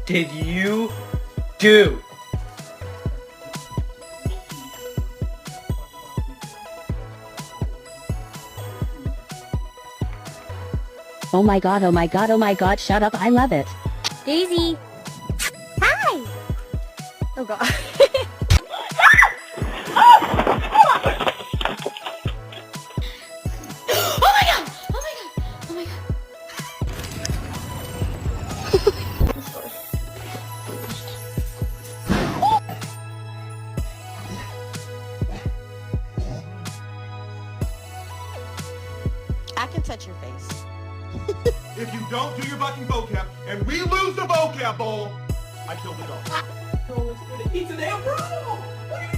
did you do? Oh my god, oh my god, oh my god, shut up, I love it. Daisy! Hi! Oh god. Oh my god! Oh my god! Oh my god! I can touch your face. If you don't do your fucking vocab and we lose the vocab bowl, I kill the dog. Bro, it's gonna eat today, bro!